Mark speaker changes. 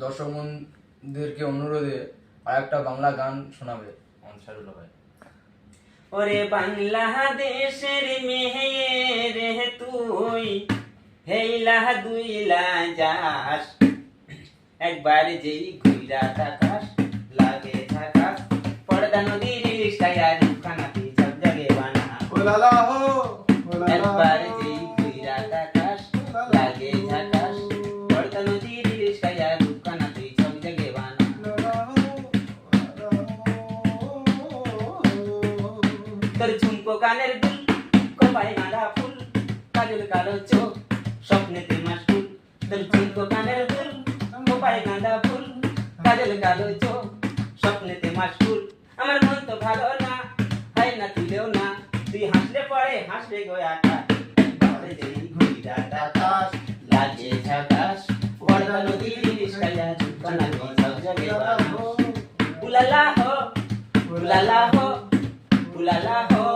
Speaker 1: দর্শক বন্ধুদেরকে অনুরোধে আর একটা বাংলা গান শোনাবে শাহরুল ভাই।
Speaker 2: ওরে বাংলাদেশের মেয়ে রে তুই হেইলা দুইলা যাস, একবার যেই ঘুইরা তাকাস লাগে ঝাকাস, পর্দা নদীর ইলিশায়া রুখানাতে ঝকঝকে বানা। একবার যেই ঘুইরা তাকাস লাগে ঝাকাস, পর্দা নদীর ইলিশায়া রুখানাতে ঝকঝকে বানা। তোর ঝুমকো কানের দুল, কপালে গাঁদা ফুল, কাজল কালো চোখ, স্বপ্নেতে মাশগুল। তোর ঝুমকো কানের দুল, কপালে গাঁদা ফুল, কাজল কালো চোখ, স্বপ্নেতে মাশগুল। আমার মন তো ভালো না, হয় না তুলেও না, তুই হাসলে পরে হাসলে গোয়াটা। একবার যেই ঘুইরা তাকাস লাগে ঝাকাস, পর্দা নদীর ইলিশায়া রুখানাতে ঝকঝকে বানা। উলালা হো, উলালা হো, উলালা হো।